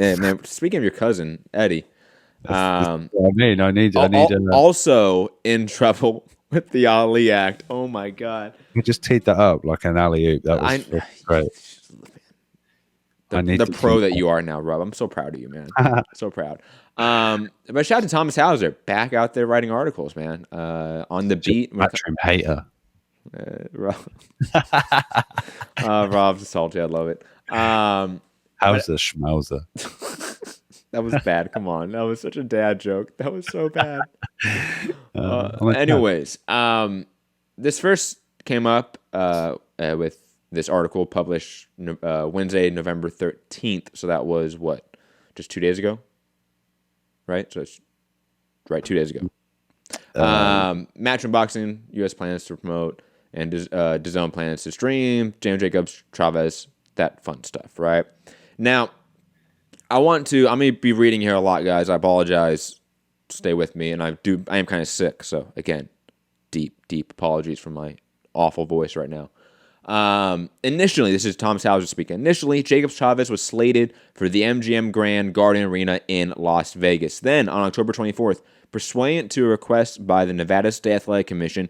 Yeah, man. Speaking of your cousin Eddie, That's what I mean. also in trouble with the Ali Act. Oh my God. I just teed that up like an alley oop. That was I great. I need the to pro see that you are now, Rob. I'm so proud of you, man. that. So proud. But shout out to Thomas Hauser, back out there writing articles, man. On the beat. Matchroom hater. Rob, Rob's salty. I love it. How's the schmauser? That was bad. Come on, that was such a dad joke. That was so bad. I'm Anyways, this first came up with this article published Wednesday, November 13th. So that was what, just 2 days ago, right? So it's right 2 days ago. Matchroom Boxing, U.S. plans to promote, and DAZN plans to stream, Jam Jacobs, Chavez, that fun stuff, right? Now, I'm going to be reading here a lot, guys. I apologize. Stay with me. And I am kind of sick. So, again, deep apologies for my awful voice right now. Initially, this is Thomas Hauser speaking. Initially, Jacobs Chavez was slated for the MGM Grand Garden Arena in Las Vegas. Then, on October 24th, pursuant to a request by the Nevada State Athletic Commission,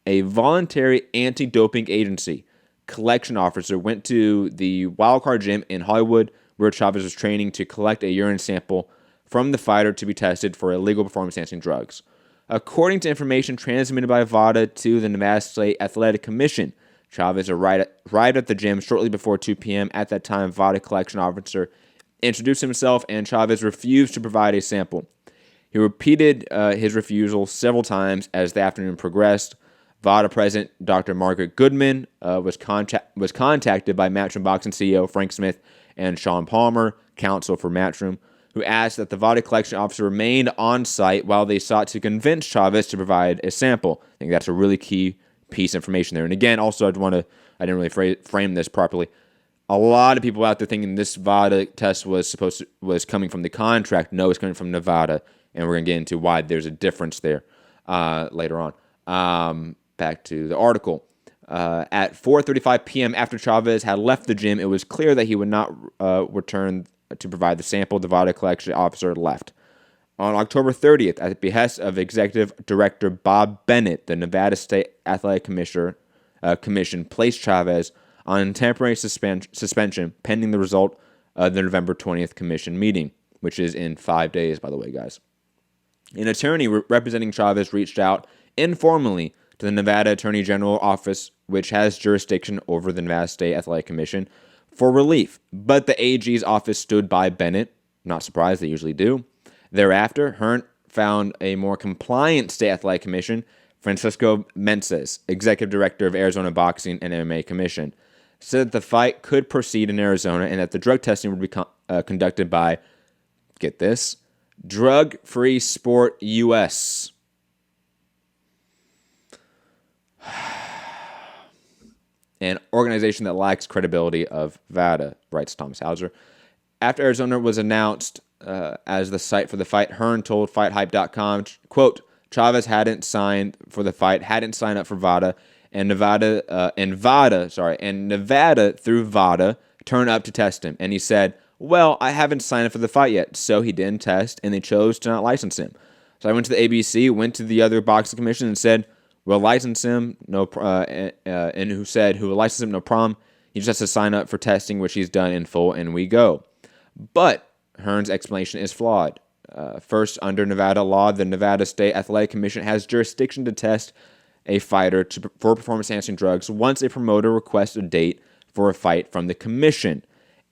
a voluntary anti-doping agency collection officer went to the Wildcard Gym in Hollywood, where Chavez was training, to collect a urine sample from the fighter to be tested for illegal performance-enhancing drugs. According to information transmitted by VADA to the Nevada State Athletic Commission, Chavez arrived at the gym shortly before 2 p.m. At that time, VADA collection officer introduced himself, and Chavez refused to provide a sample. He repeated his refusal several times as the afternoon progressed. VADA president Dr. Margaret Goodman was contacted by Matchroom Boxing CEO Frank Smith and Sean Palmer, counsel for Matchroom, who asked that the VADA collection officer remained on site while they sought to convince Chavez to provide a sample. I think that's a really key piece of information there. And again, also, I didn't really frame this properly. A lot of people out there thinking this VADA test was coming from the contract. No, it's coming from Nevada, and we're going to get into why there's a difference there later on. Back to the article. At 4:35 p.m., after Chavez had left the gym, it was clear that he would not return to provide the sample. The VADA collection officer left. On October 30th, at the behest of Executive Director Bob Bennett, the Nevada State Athletic Commission placed Chavez on temporary suspension pending the result of the November 20th commission meeting, which is in 5 days, by the way, guys. An attorney representing Chavez reached out informally to the Nevada Attorney General Office, which has jurisdiction over the Nevada State Athletic Commission, for relief. But the AG's office stood by Bennett. Not surprised, they usually do. Thereafter, Hearn found a more compliant State Athletic Commission, Francisco Menses, Executive Director of Arizona Boxing and MMA Commission, said that the fight could proceed in Arizona and that the drug testing would be conducted by, get this, Drug Free Sport US. An organization that lacks credibility of VADA, writes Thomas Hauser. After Arizona was announced as the site for the fight, Hearn told FightHype.com, quote, Chavez hadn't signed for the fight, hadn't signed up for VADA, and Nevada through VADA turned up to test him. And he said, well, I haven't signed up for the fight yet, so he didn't test, and they chose to not license him. So I went to the ABC, went to the other boxing commission, and said, we'll license him, and who will license him, no problem. He just has to sign up for testing, which he's done in full, and we go. But Hearn's explanation is flawed. First, under Nevada law, the Nevada State Athletic Commission has jurisdiction to test a fighter for performance-enhancing drugs once a promoter requests a date for a fight from the commission.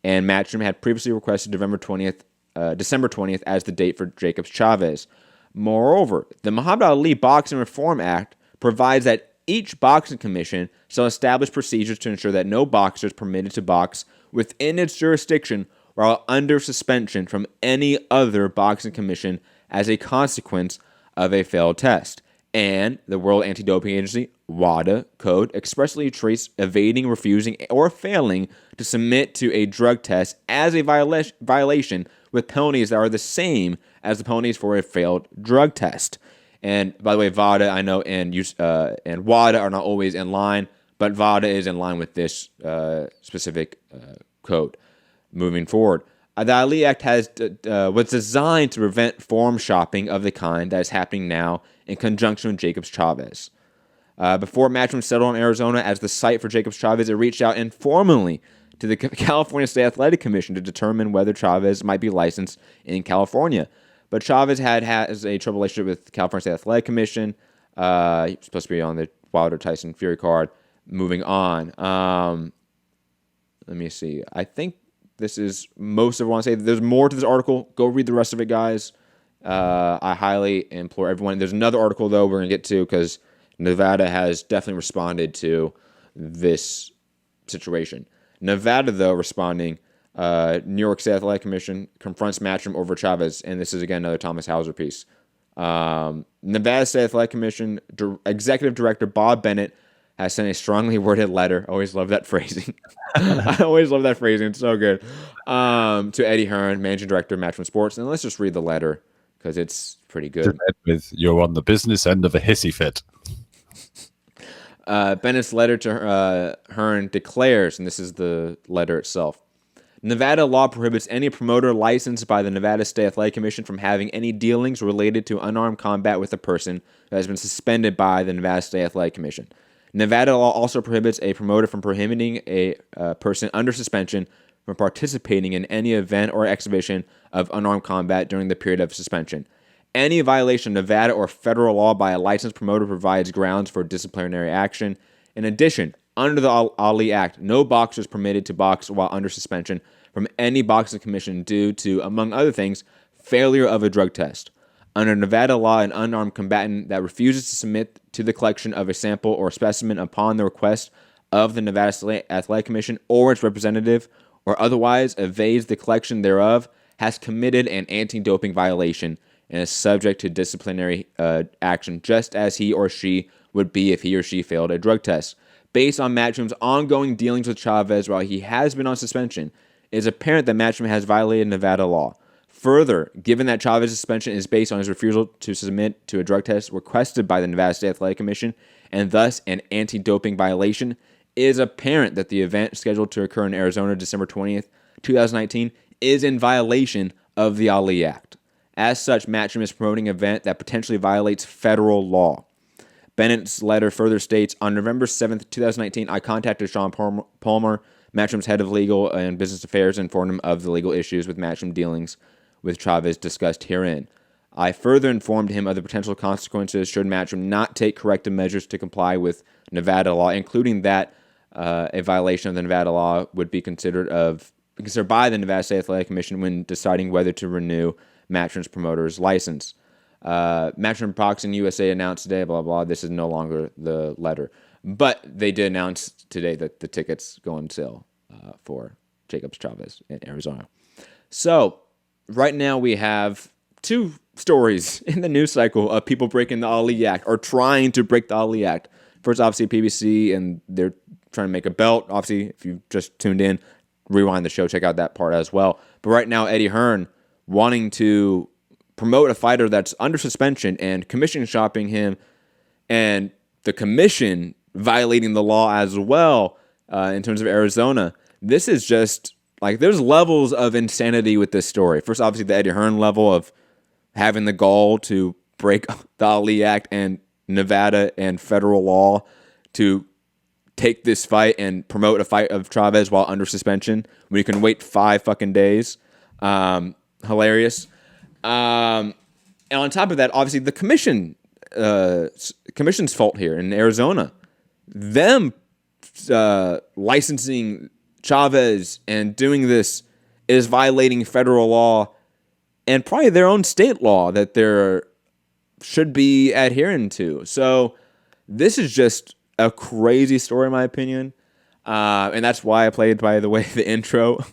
And Matchroom had previously requested December 20th as the date for Jacobs Chavez. Moreover, the Muhammad Ali Boxing Reform Act provides that each boxing commission shall establish procedures to ensure that no boxer is permitted to box within its jurisdiction while under suspension from any other boxing commission as a consequence of a failed test. And the World Anti-Doping Agency, WADA, code expressly treats evading, refusing, or failing to submit to a drug test as a violation with penalties that are the same as the penalties for a failed drug test. And by the way, VADA, I know, and WADA are not always in line, but VADA is in line with this specific code moving forward. The Ali Act was designed to prevent forum shopping of the kind that is happening now in conjunction with Jacobs Chavez. Before Matchroom settled on Arizona as the site for Jacobs Chavez, it reached out informally to the California State Athletic Commission to determine whether Chavez might be licensed in California. But Chavez has a trouble relationship with the California State Athletic Commission. He was supposed to be on the Wilder Tyson Fury card. Moving on. Let me see. I think this is most of what I want to say. There's more to this article. Go read the rest of it, guys. I highly implore everyone. There's another article, though, we're going to get to because Nevada has definitely responded to this situation. Nevada, though, responding, New York State Athletic Commission confronts Matchroom over Chavez, and this is, again, another Thomas Hauser piece. Nevada State Athletic Commission Executive Director Bob Bennett has sent a strongly worded letter. Always love that phrasing. I always love that phrasing. It's so good. To Eddie Hearn, Managing Director of Matchroom Sports. And let's just read the letter because it's pretty good. With you're on the business end of a hissy fit. Bennett's letter to Hearn declares, and this is the letter itself, Nevada law prohibits any promoter licensed by the Nevada State Athletic Commission from having any dealings related to unarmed combat with a person who has been suspended by the Nevada State Athletic Commission. Nevada law also prohibits a promoter from prohibiting a person under suspension from participating in any event or exhibition of unarmed combat during the period of suspension. Any violation of Nevada or federal law by a licensed promoter provides grounds for disciplinary action. In addition, under the Ali Act, no boxer is permitted to box while under suspension from any boxing commission due to, among other things, failure of a drug test. Under Nevada law, an unarmed combatant that refuses to submit to the collection of a sample or specimen upon the request of the Nevada State Athletic Commission or its representative, or otherwise evades the collection thereof, has committed an anti-doping violation and is subject to disciplinary action, just as he or she would be if he or she failed a drug test. Based on Matchroom's ongoing dealings with Chavez while he has been on suspension, it is apparent that Matchroom has violated Nevada law. Further, given that Chavez's suspension is based on his refusal to submit to a drug test requested by the Nevada State Athletic Commission, and thus an anti-doping violation, it is apparent that the event scheduled to occur in Arizona December 20th, 2019, is in violation of the Ali Act. As such, Matchroom is promoting an event that potentially violates federal law. Bennett's letter further states, on November 7th, 2019, I contacted Sean Palmer, Matchroom's head of legal and business affairs, and informed him of the legal issues with Matchroom dealings with Chavez discussed herein. I further informed him of the potential consequences should Matchroom not take corrective measures to comply with Nevada law, including that a violation of the Nevada law would be considered by the Nevada State Athletic Commission when deciding whether to renew Matchroom's promoter's license. Matchroom Boxing USA announced today, blah, blah, this is no longer the letter. But they did announce today that the tickets go on sale for Jacobs Chavez in Arizona. So, right now we have two stories in the news cycle of people breaking the Ali Act or trying to break the Ali Act. First, obviously, PBC, and they're trying to make a belt. Obviously, if you just tuned in, rewind the show, check out that part as well. But right now, Eddie Hearn wanting to promote a fighter that's under suspension and commission shopping him, and the commission violating the law as well in terms of Arizona. This is just, like, there's levels of insanity with this story. First, obviously, the Eddie Hearn level of having the gall to break the Ali Act and Nevada and federal law to take this fight and promote a fight of Chavez while under suspension when you can wait 5 fucking days. Hilarious. And on top of that, obviously, the commission's fault here in Arizona. Them licensing Chavez and doing this is violating federal law and probably their own state law that they should be adhering to. So this is just a crazy story, in my opinion. And that's why I played, by the way, the intro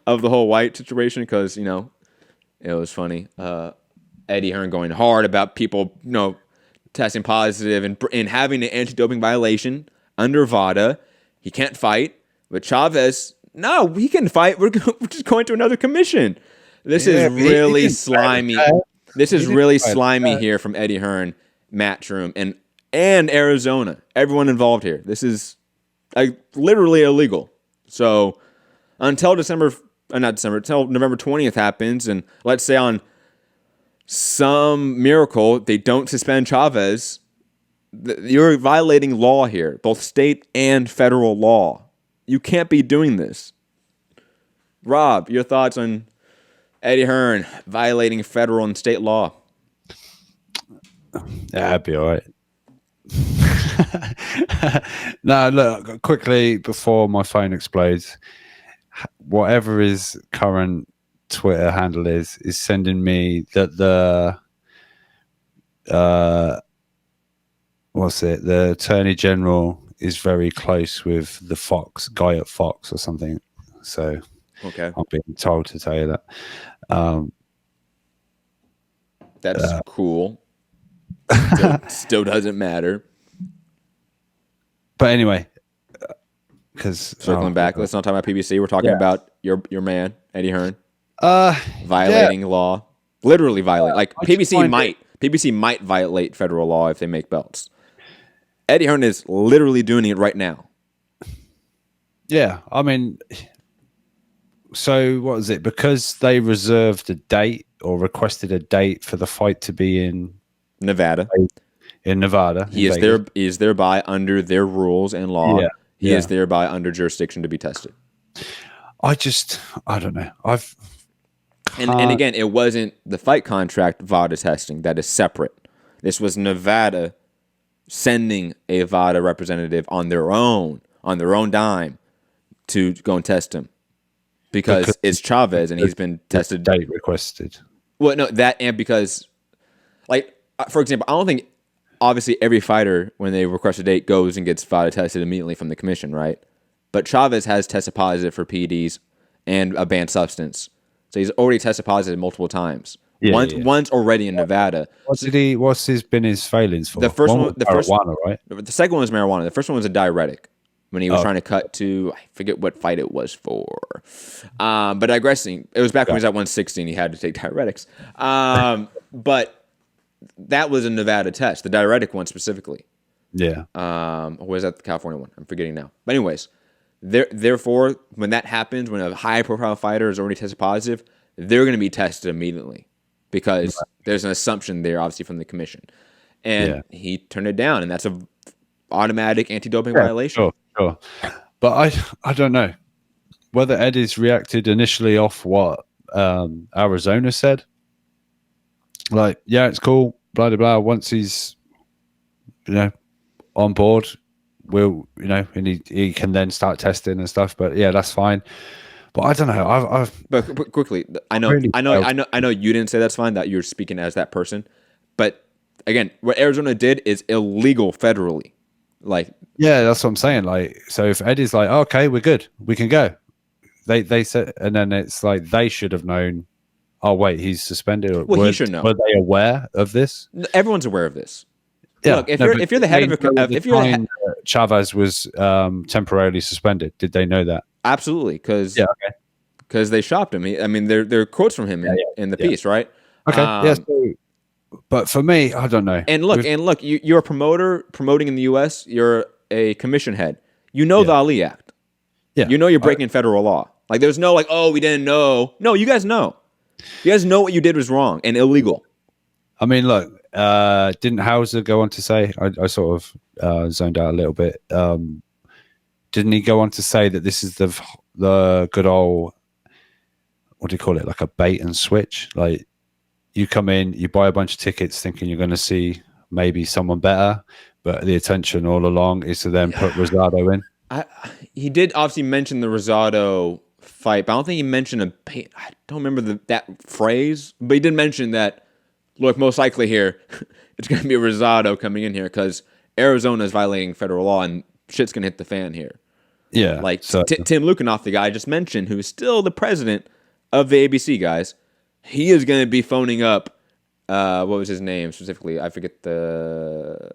of the whole White situation, because, you know, it was funny. Eddie Hearn going hard about people, you know, testing positive and having an anti-doping violation under VADA. He can't fight. But Chavez, no, he can fight. We're just going to another commission. This is really slimy. This is really slimy here from Eddie Hearn, Matchroom, and Arizona. Everyone involved here. This is literally illegal. So until December not December, until November 20th happens, and let's say on some miracle they don't suspend Chavez, you're violating law here, both state and federal law. You can't be doing this. Rob, your thoughts on Eddie Hearn violating federal and state law? Yeah, I'd be all right. No, look, quickly before my phone explodes, whatever his current Twitter handle is sending me that the Attorney General is very close with the Fox guy at Fox or something. So Okay, I'm being told to tell you that. that's cool. Still doesn't matter. But anyway, because Circling back, let's not talk about PBC. We're talking about your man Eddie Hearn violating law, literally violate. Like PBC might violate federal law if they make belts. Eddie Hearn is literally doing it right now. Yeah, I mean, so what is it? Because they reserved a date or requested a date for the fight to be in Nevada. In Nevada, He is thereby under their rules and law. Yeah, he is thereby under jurisdiction to be tested. I don't know. And again, it wasn't the fight contract VADA testing. That is separate. This was Nevada sending a VADA representative on their own dime to go and test him because it's Chavez and he's been tested. Date requested. Well, no, that and because, like, for example, I don't think obviously every fighter when they request a date goes and gets VADA tested immediately from the commission, right? But Chavez has tested positive for PEDs and a banned substance, so he's already tested positive multiple times. Once already in Nevada. What's been his failings for? The first one, marijuana, right? The second one was marijuana. The first one was a diuretic when he was trying to cut to, I forget what fight it was for. But digressing, it was back when he was at 160 and he had to take diuretics. But that was a Nevada test, the diuretic one specifically. Yeah. Or was that the California one? I'm forgetting now. But anyways, therefore, when that happens, when a high-profile fighter is already tested positive, they're going to be tested immediately because there's an assumption there, obviously, from the commission. And he turned it down, and that's an automatic anti-doping violation. Sure. But I don't know whether Eddie's reacted initially off what Arizona said. Like, yeah, it's cool, blah, blah, blah. Once he's, on board, and he can then start testing and stuff. But yeah, that's fine. But I don't know. But quickly, I know you didn't say that's fine, that you're speaking as that person. But again, what Arizona did is illegal federally. Like, yeah, that's what I'm saying. Like, so if Eddie's like, okay, we're good, we can go. They said, and then it's like they should have known. Oh wait, he's suspended. Well, he should know. Were they aware of this? Everyone's aware of this. Yeah. Look, if you're the head of Chavez was temporarily suspended, did they know that? Absolutely, because they shopped him. There are quotes from him in the piece, right? Okay. But for me, I don't know. And look, you're a promoter promoting in the U.S. You're a commission head. You know the Ali Act. Yeah. You know you're breaking federal law. Like, there's no we didn't know. No, you guys know. You guys know what you did was wrong and illegal. I mean, look, didn't Hauser go on to say, I sort of zoned out a little bit. Didn't he go on to say that this is the good old, what do you call it? Like a bait and switch. Like, you come in, you buy a bunch of tickets thinking you're going to see maybe someone better, but the intention all along is to then put Rosado in. He did obviously mention the Rosado fight, but I don't think he mentioned I don't remember that phrase, but he did mention that, look, most likely here, it's going to be Rosado coming in here because Arizona is violating federal law and shit's going to hit the fan here. Yeah. Like, Tim Lukanoff, the guy I just mentioned, who's still the president of the ABC, guys, he is going to be phoning up, what was his name specifically? I forget the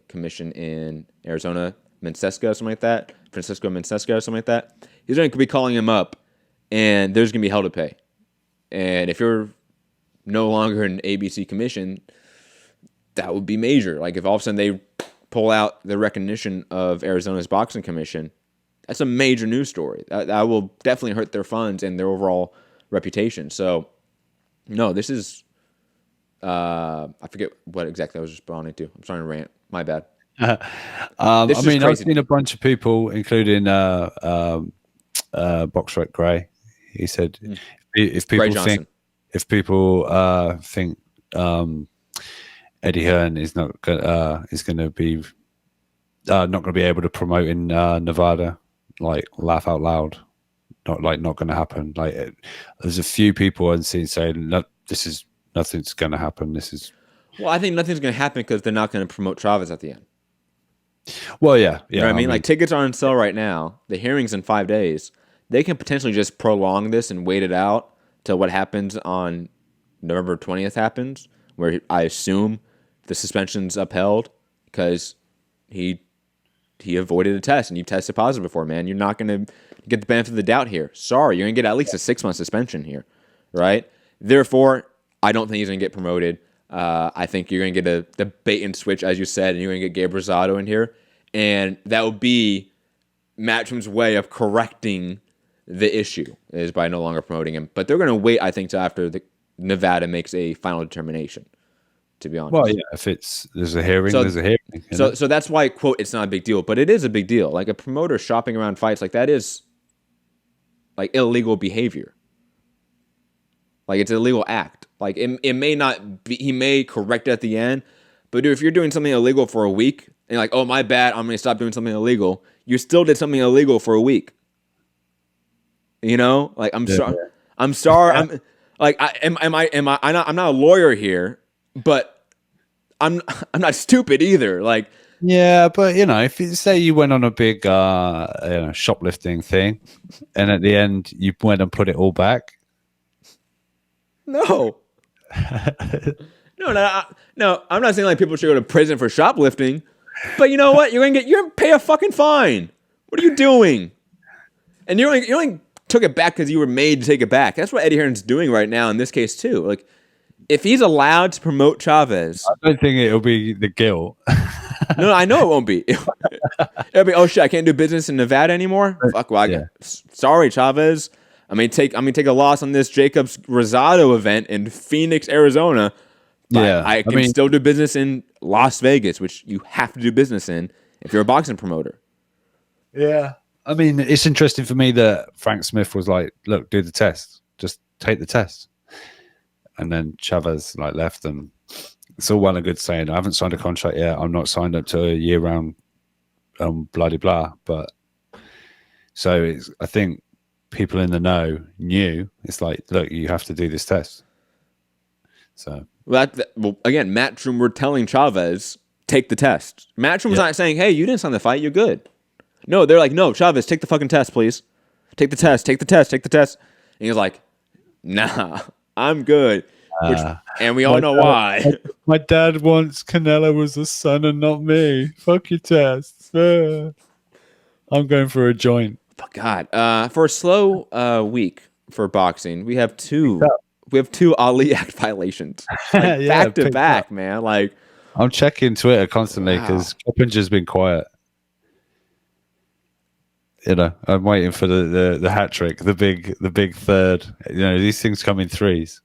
commission in Arizona, Francesco, something like that. He's going to be calling him up, and there's going to be hell to pay. And if you're no longer an ABC commission, that would be major. Like, if all of a sudden they pull out the recognition of Arizona's boxing commission, That's a major news story. That will definitely hurt their funds and their overall reputation. So, no, this is. I forget what exactly I was responding to. I'm starting to rant. My bad. I This is mean, I've crazy. seen a bunch of people, including Boxrec Gray. He said, if Gray people think Johnson. if people think Eddie Hearn is not going to be not going to be able to promote in Nevada, like laugh out loud, not going to happen. There's a few people I've seen saying, no, this is nothing's going to happen. This is Well, I think nothing's going to happen because they're not going to promote Chavez at the end. well, yeah. You know what I mean? Like tickets are on sale right now. The hearing's in 5 days. They can potentially just prolong this and wait it out till what happens on November 20th happens, where I assume the suspension's upheld because he avoided a test and you tested positive before, man. You're not going to get the benefit of the doubt here. Sorry, you're going to get at least a 6-month suspension here, right? Therefore, I don't think he's going to get promoted. I think you're going to get the bait and switch, as you said, and you're going to get Gabe Rosado in here. And that will be Matchroom's way of correcting the issue, is by no longer promoting him. But they're going to wait, I think, till after Nevada makes a final determination, to be honest. Well, yeah, if there's a hearing, there's a hearing. So that's why, quote, it's not a big deal. But it is a big deal. Like, a promoter shopping around fights, like, that is, like, illegal behavior. Like, it's an illegal act. Like, it may not be, he may correct it at the end, but dude, if you're doing something illegal for a week, and you're like, oh, my bad, I'm going to stop doing something illegal, you still did something illegal for a week. You know? Like, I'm sorry. I'm sorry. I'm like, I'm not a lawyer here, but I'm not stupid either. Like, yeah, but if you say you went on a big shoplifting thing, and at the end you went and put it all back. No. No. I'm not saying like people should go to prison for shoplifting, but you know what? You're gonna pay a fucking fine. What are you doing? And you only took it back because you were made to take it back. That's what Eddie Hearn's doing right now in this case too. Like, if he's allowed to promote Chavez, I don't think it'll be the guilt. No, I know it won't be. It'll be, oh shit, I can't do business in Nevada anymore. Fuck, well, sorry, Chavez. I'm gonna take a loss on this Jacobs Rosado event in Phoenix, Arizona. But I can still do business in Las Vegas, which you have to do business in if you're a boxing promoter. Yeah. I mean, it's interesting for me that Frank Smith was like, look, do the test. Just take the test. And then Chavez left, and it's all well and good saying, I haven't signed a contract yet. I'm not signed up to a year-round blah, blah, blah. But so I think people in the know knew. It's like, look, you have to do this test. So well, again, Matchroom were telling Chavez, take the test. Matchroom's not saying, hey, you didn't sign the fight, you're good. No, they're like, no, Chavez, take the fucking test, please. Take the test. And he's like, nah, I'm good. And we all know why. My dad wants Canelo as a son and not me. Fuck your tests. I'm going for a joint. Oh, God. For a slow week for boxing, we have two Ali Act violations. Back to back, man. Like, I'm checking Twitter constantly because Coppinger's been quiet. I'm waiting for the hat trick, the big third. These things come in threes.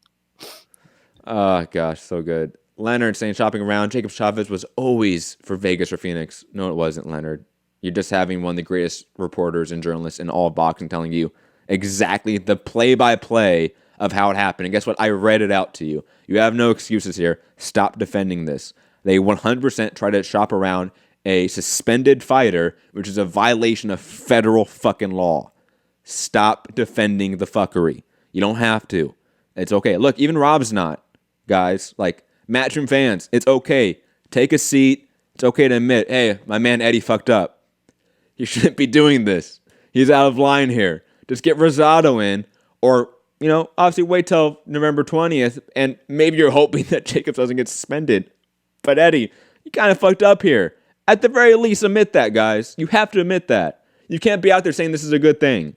Oh gosh, so good. Leonard saying shopping around. Jacob Chavez was always for Vegas or Phoenix. No, it wasn't, Leonard. You're just having one of the greatest reporters and journalists in all of boxing telling you exactly the play-by-play of how it happened. And guess what? I read it out to you. You have no excuses here. Stop defending this. They 100% try to shop around a suspended fighter, which is a violation of federal fucking law. Stop defending the fuckery. You don't have to. It's okay. Look, even Rob's not, guys. Like, Matchroom fans, it's okay. Take a seat. It's okay to admit, hey, my man Eddie fucked up. He shouldn't be doing this. He's out of line here. Just get Rosado in, or, obviously wait till November 20th, and maybe you're hoping that Jacobs doesn't get suspended. But Eddie, you kind of fucked up here. At the very least, admit that, guys. You have to admit that. You can't be out there saying this is a good thing.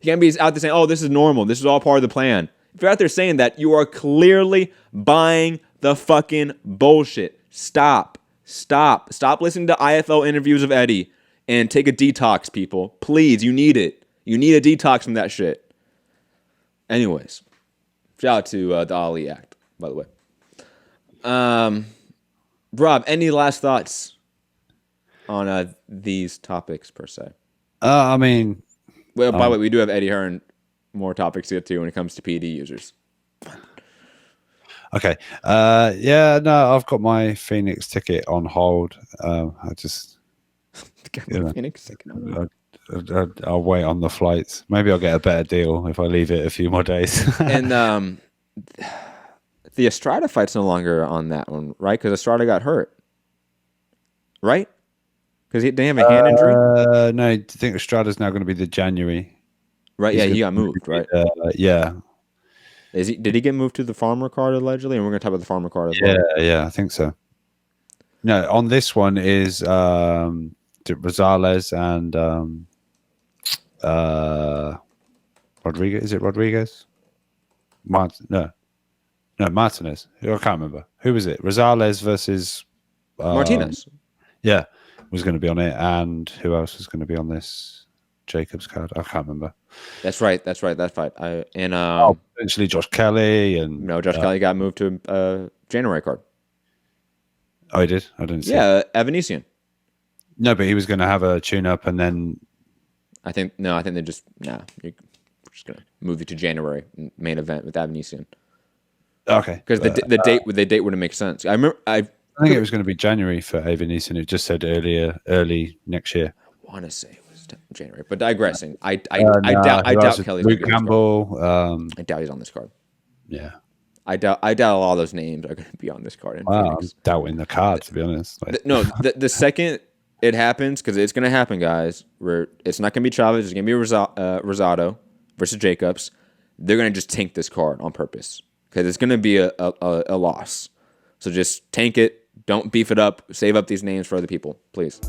You can't be out there saying, oh, this is normal. This is all part of the plan. If you're out there saying that, you are clearly buying the fucking bullshit. Stop listening to IFL interviews of Eddie and take a detox, people. Please, you need it. You need a detox from that shit. Anyways, shout out to the Ali Act, by the way. Rob, any last thoughts on these topics per se? I mean, Well, by the way, we do have Eddie Hearn more topics to get to when it comes to PD users. okay. Yeah, no, I've got my Phoenix ticket on hold. I just, Phoenix. I'll wait on the flights. Maybe I'll get a better deal if I leave it a few more days. And the Estrada fight's no longer on that one, right? Because Estrada got hurt, right? Because he didn't have a hand injury, no, I think Estrada's now going to be the January. right? Yeah, he got moved, right? Yeah. Did he get moved to the farmer card allegedly? And we're going to talk about the farmer card as well. Yeah, I think so. No, on this one is Rosales and Rodriguez. Is it Rodriguez? No, Martinez. I can't remember. Who was it? Rosales versus Martinez. Yeah, was going to be on it, and who else was going to be on this Jacobs card? I can't remember. That's right. That fight. Potentially Josh Kelly and no, Josh Kelly got moved to January card. Oh, he did. I didn't see. Yeah, Evanesian. No, but he was going to have a tune-up, and then I think they just we're just going to move it to January main event with Evanesian. Okay, because the date wouldn't make sense. I remember I think it was going to be January for Evanesian. It just said early next year. I want to say it was January, but digressing. I doubt Kelly's Luke Campbell. I doubt he's on this card. Yeah, I doubt a lot of those names are going to be on this card. I'm doubting the card, to be honest. The second it happens, because it's going to happen, guys. Where it's not going to be Chavez, it's going to be Rosado versus Jacobs. They're going to just tank this card on purpose because it's going to be a loss. So just tank it. Don't beef it up. Save up these names for other people, please.